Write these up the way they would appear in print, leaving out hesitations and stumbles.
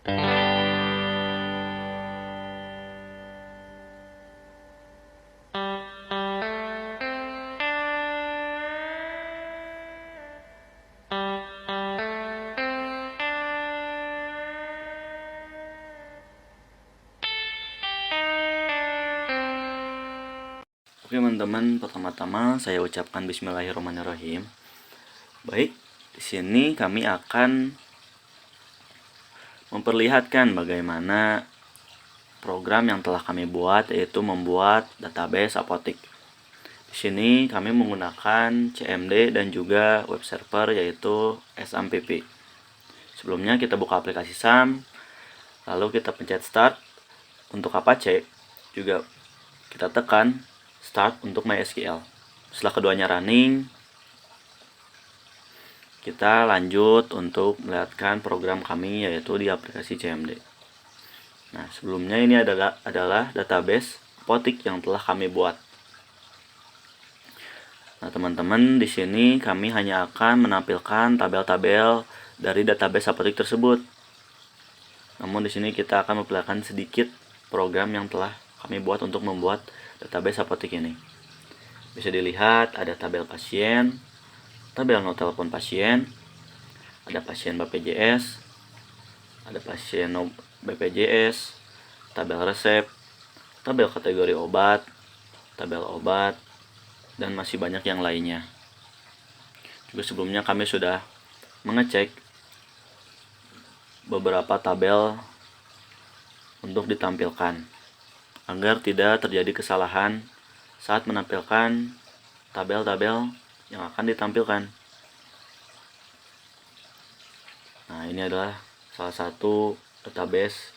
Oke teman-teman, pertama-tama saya ucapkan Bismillahirrahmanirrahim. Baik, di sini kami akan memperlihatkan bagaimana program yang telah kami buat, yaitu membuat database apotik. Di sini kami menggunakan CMD dan juga web server, yaitu SAMPP. Sebelumnya kita buka aplikasi SAM, lalu kita pencet start. Untuk Apache juga kita tekan start untuk MySQL. Setelah keduanya running, kita lanjut untuk melihatkan program kami, yaitu di aplikasi CMD. Nah, sebelumnya ini adalah database apotik yang telah kami buat. Nah, teman-teman, di sini kami hanya akan menampilkan tabel-tabel dari database apotik tersebut. Namun di sini kita akan memperlihatkan sedikit program yang telah kami buat untuk membuat database apotik ini. Bisa dilihat ada tabel pasien, tabel no telepon pasien, ada pasien BPJS, ada pasien no BPJS, tabel resep, tabel kategori obat, tabel obat, dan masih banyak yang lainnya. Juga sebelumnya kami sudah mengecek beberapa tabel untuk ditampilkan agar tidak terjadi kesalahan saat menampilkan tabel-tabel yang akan ditampilkan. Nah, ini adalah salah satu database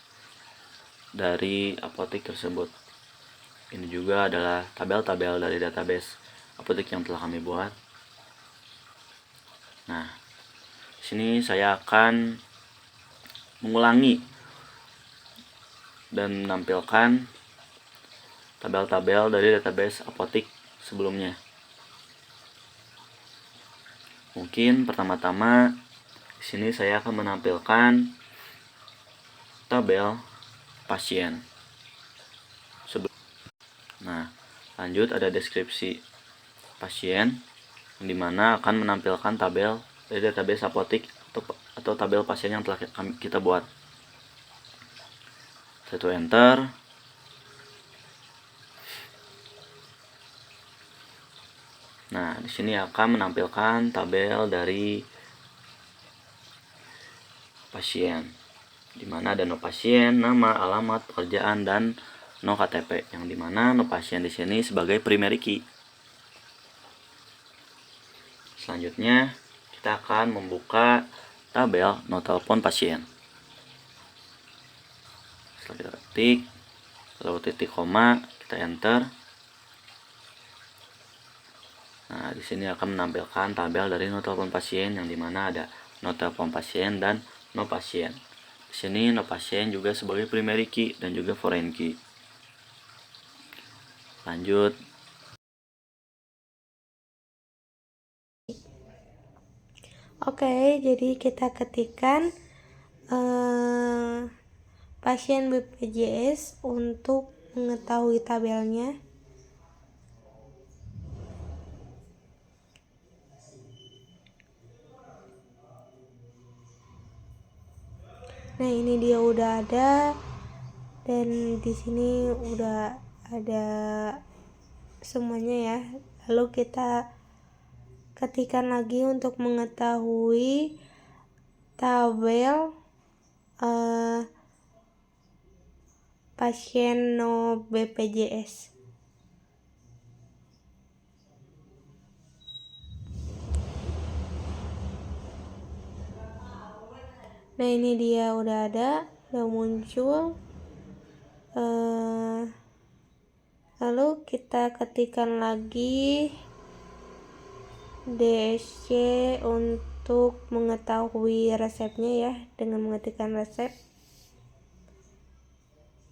dari apotik tersebut. Ini juga adalah tabel-tabel dari database apotik yang telah kami buat. Nah, di sini saya akan mengulangi dan menampilkan tabel-tabel dari database apotik sebelumnya. Mungkin pertama-tama di sini saya akan menampilkan tabel pasien. Nah, lanjut ada deskripsi pasien, yang dimana akan menampilkan tabel dari database apotik atau tabel pasien yang telah kita buat. Satu enter. Nah, di sini akan menampilkan tabel dari pasien, dimana ada no pasien, nama, alamat, pekerjaan, dan no KTP, yang dimana no pasien di sini sebagai primary key. Selanjutnya kita akan membuka tabel no telepon pasien. Setelah kita ketik, lalu titik koma, kita enter. Nah, di sini akan menampilkan tabel dari no telepon pasien, yang dimana ada no telepon pasien dan no pasien. Di sini no pasien juga sebagai primary key dan juga foreign key. Lanjut. Oke, jadi kita ketikkan pasien BPJS untuk mengetahui tabelnya. Nah, ini dia udah ada, dan di sini udah ada semuanya ya. Lalu kita ketikkan lagi untuk mengetahui tabel pasien no BPJS. Nah, ini dia udah ada, udah muncul. Lalu kita ketikkan lagi DSC untuk mengetahui resepnya ya, dengan mengetikkan resep.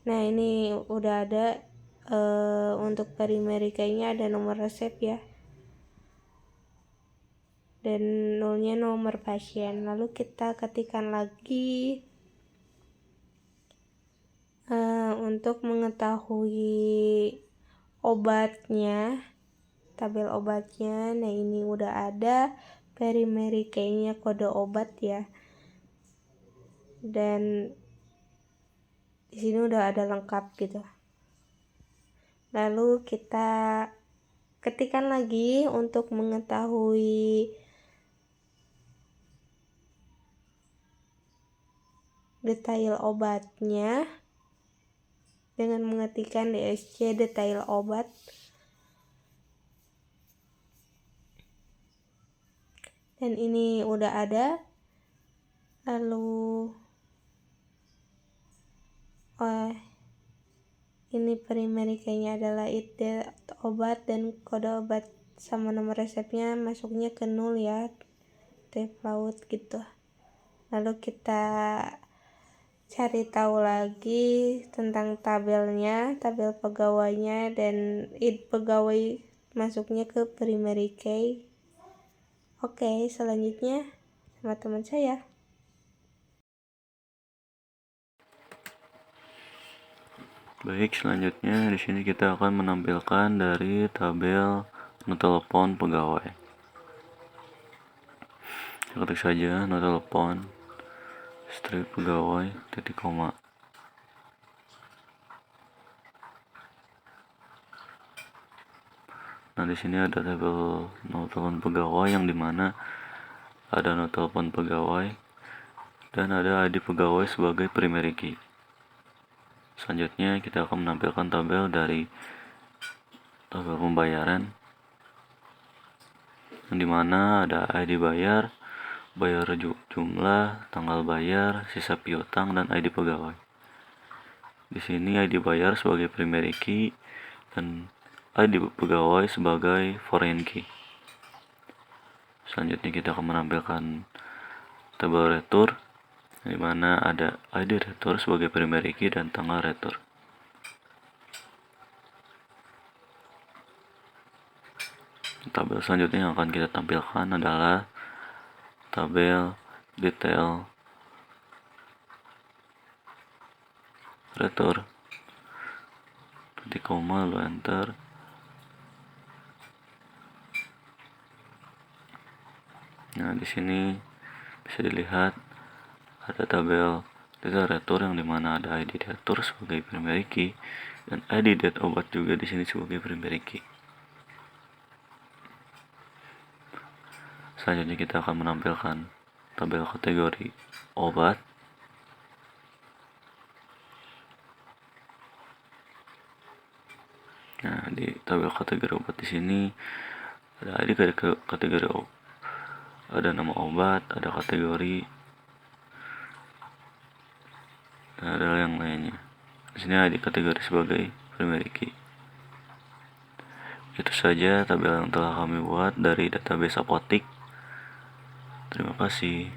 Nah, ini udah ada untuk primary key-nya ada nomor resep ya, dan nolnya nomor pasien. Lalu kita ketikkan lagi untuk mengetahui obatnya, tabel obatnya. Nah, ini udah ada Perimerikanya, kode obat ya. Dan di sini udah ada lengkap gitu. Lalu kita ketikkan lagi untuk mengetahui detail obatnya dengan mengetikkan DSC detail obat. Dan ini udah ada. Lalu ini Perimerikanya adalah ide obat dan kode obat sama nomor resepnya masuknya ke 0 ya, default gitu. Lalu kita cari tahu lagi tentang tabelnya, tabel pegawainya, dan pegawai masuknya ke Perimerikay. Oke, selanjutnya sama teman saya. Baik, selanjutnya di sini kita akan menampilkan dari tabel telepon pegawai. Ketik saja telepon strip pegawai titik koma. Nah, di sini ada tabel telepon pegawai yang dimana ada telepon pegawai dan ada ID pegawai sebagai primary key. Selanjutnya kita akan menampilkan tabel dari tabel pembayaran yang dimana ada ID bayar, bayar jumlah, tanggal bayar, sisa piutang, dan ID pegawai. Di sini ID bayar sebagai primary key dan ID pegawai sebagai foreign key. Selanjutnya kita akan menampilkan tabel retur di mana ada ID retur sebagai primary key dan tanggal retur. Tabel selanjutnya yang akan kita tampilkan adalah tabel detail retur. Titik koma, lalu enter. Nah, di sini bisa dilihat ada tabel detail retur yang dimana ada ID retur sebagai primary key dan ID date obat juga di sini sebagai primary key. Selanjutnya kita akan menampilkan tabel kategori obat. Nah, di tabel kategori obat di sini ada ID kategori obat, ada nama obat, ada kategori, dan ada yang lainnya. Di sini ID kategori sebagai primary key. Itu saja tabel yang telah kami buat dari database apotik. Terima kasih.